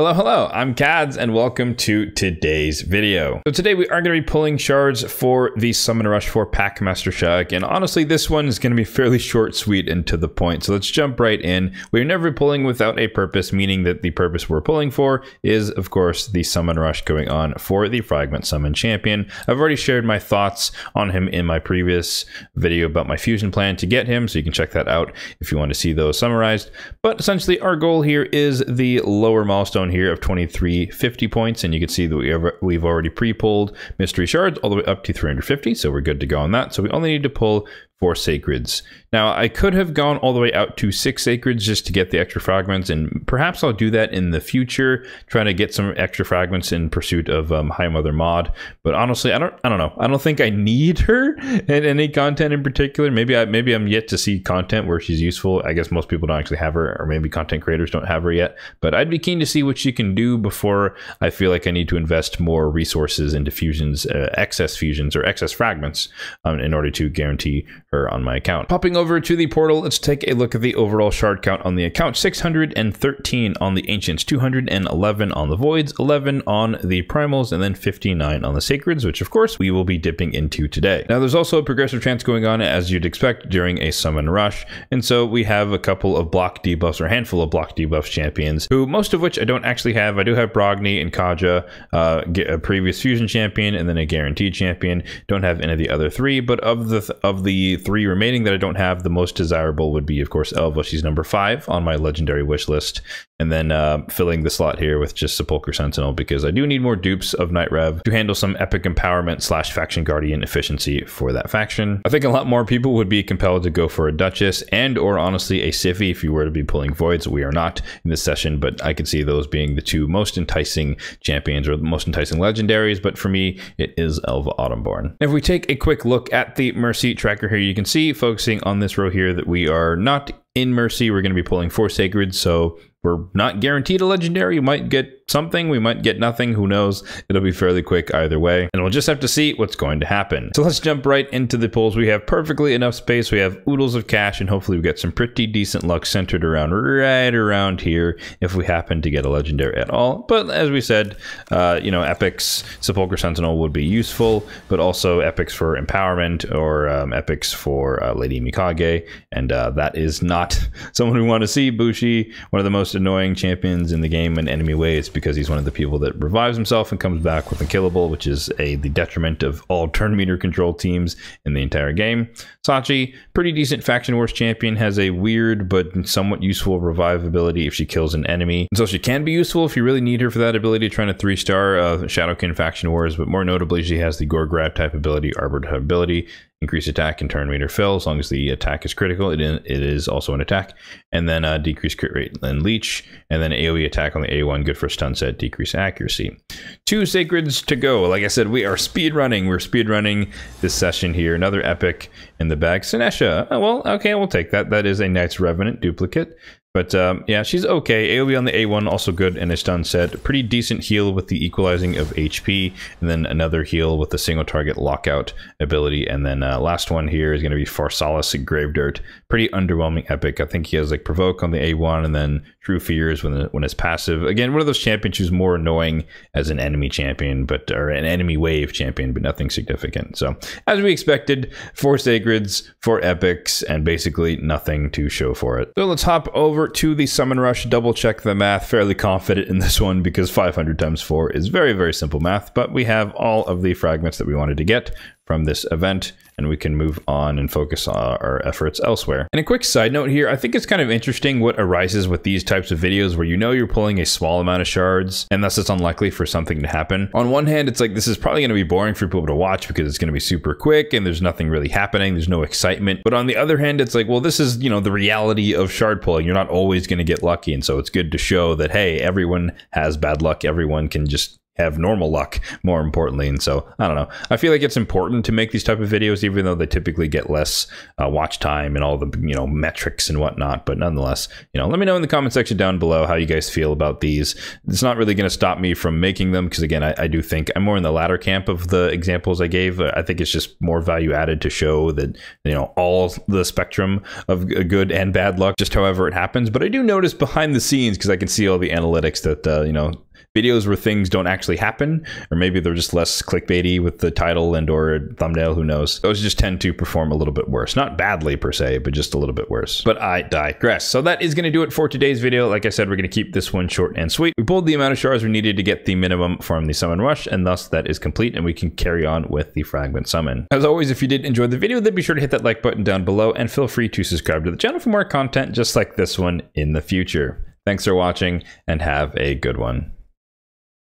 Hello, I'm Kads and welcome to today's video. So today we are going to be pulling shards for the Summon Rush for Packmaster Shug, and honestly this one is going to be fairly short, sweet, and to the point. So let's jump right in. We're never pulling without a purpose, meaning that the purpose we're pulling for is of course the Summon Rush going on for the Fragment Summon Champion. I've already shared my thoughts on him in my previous video about my fusion plan to get him, so you can check that out if you want to see those summarized. But essentially our goal here is the lower milestone here of 2350 points, and you can see that we've already pre-pulled mystery shards all the way up to 350, so we're good to go on that. So we only need to pull 4 sacreds. Now I could have gone all the way out to 6 sacreds just to get the extra fragments, and perhaps I'll do that in the future, trying to get some extra fragments in pursuit of High Mother Mod. But honestly, I don't know. I don't think I need her in any content in particular. Maybe I'm yet to see content where she's useful. I guess most people don't actually have her, or maybe content creators don't have her yet. But I'd be keen to see what she can do before I feel like I need to invest more resources into fusions, excess fusions or excess fragments, in order to guarantee her on my account. Popping over to the portal, let's take a look at the overall shard count on the account. 613 on the Ancients, 211 on the Voids, 11 on the Primals, and then 59 on the Sacreds, which of course we will be dipping into today. Now there's also a progressive chance going on, as you'd expect during a Summon Rush, and so we have a couple of block debuffs, or a handful of block debuffs champions, who most of which I don't actually have. I do have Brogni and Kaja, a previous fusion champion, and then a guaranteed champion. Don't have any of the other 3, but of the 3 remaining that I don't have, the most desirable would be of course Elva. She's number 5 on my legendary wish list, and then filling the slot here with just Sepulchre Sentinel, because I do need more dupes of Night Rev to handle some epic empowerment / faction guardian efficiency for that faction. I think a lot more people would be compelled to go for a Duchess and or honestly a Siphi if you were to be pulling Voids. We are not in this session, but I could see those being the 2 most enticing champions or the most enticing legendaries, but for me it is Elva Autumnborn. If we take a quick look at the Mercy tracker here, you can see, focusing on this row here, that we are not in Mercy. We're going to be pulling 4 sacreds, so we're not guaranteed a legendary. We might get something, we might get nothing, who knows. It'll be fairly quick either way, and we'll just have to see what's going to happen. So let's jump right into the pulls. We have perfectly enough space. We have oodles of cash, and hopefully we get some pretty decent luck centered around right around here if we happen to get a legendary at all. But as we said, you know, epics, Sepulchre Sentinel would be useful, but also epics for empowerment, or epics for Lady Mikage, and that is not someone we want to see. Bushi, one of the most annoying champions in the game in enemy ways, because he's one of the people that revives himself and comes back with unkillable, which is the detriment of all turn meter control teams in the entire game. Sachi, pretty decent faction wars champion, has a weird but somewhat useful revive ability if she kills an enemy, and so she can be useful if you really need her for that ability, trying to 3-star Shadowkin faction wars. But more notably, she has the Gore Grab type ability, Arbor type ability, increase attack and turn meter fill as long as the attack is critical. It is also an attack, and then decrease crit rate and leech, and then AoE attack on the A1, good for stun set, decrease accuracy. 2 sacreds to go. Like I said, we are speed running. We're speed running this session here. Another epic in the bag. Sinesha. Oh, well, okay, we'll take that. That is a Knight's Revenant duplicate. But yeah, she's okay. AoE on the A1, also good, and a stun set. Pretty decent heal with the equalizing of HP, and then another heal with the single target lockout ability. And then last one here is going to be Pharsalis Grave Dirt. Pretty underwhelming epic. I think he has like Provoke on the A1, and then True Fears when it's passive. Again, one of those champions who's more annoying as an enemy champion, or an enemy wave champion, but nothing significant. So as we expected, 4 sacreds, 4 epics, and basically nothing to show for it. So let's hop over to the Summon Rush, double check the math. Fairly confident in this one because 500 times 4 is very, very simple math, but we have all of the fragments that we wanted to get from this event, and we can move on and focus our efforts elsewhere. And a quick side note here, I think it's kind of interesting what arises with these types of videos where you know you're pulling a small amount of shards, and thus it's unlikely for something to happen. On one hand, it's like this is probably going to be boring for people to watch because it's going to be super quick and there's nothing really happening, there's no excitement. But on the other hand, it's like, well, this is, you know, the reality of shard pulling. You're not always going to get lucky, and so it's good to show that, hey, everyone has bad luck, everyone can just have normal luck, more importantly. And so I don't know, I feel like it's important to make these type of videos, even though they typically get less watch time and all the metrics and whatnot. But nonetheless, let me know in the comment section down below how you guys feel about these. It's not really going to stop me from making them, because again, I do think I'm more in the latter camp of the examples I gave. I think it's just more value added to show that all the spectrum of good and bad luck, just however it happens. But I do notice behind the scenes, because I can see all the analytics, that videos where things don't actually happen, or maybe they're just less clickbaity with the title and or thumbnail, who knows, those just tend to perform a little bit worse. Not badly per se, but just a little bit worse. But I digress. So that is going to do it for today's video. Like I said, we're going to keep this one short and sweet. We pulled the amount of shards we needed to get the minimum from the summon rush, and thus that is complete, and we can carry on with the fragment summon. As always, if you did enjoy the video, then be sure to hit that like button down below, and feel free to subscribe to the channel for more content just like this one in the future. Thanks for watching, and have a good one.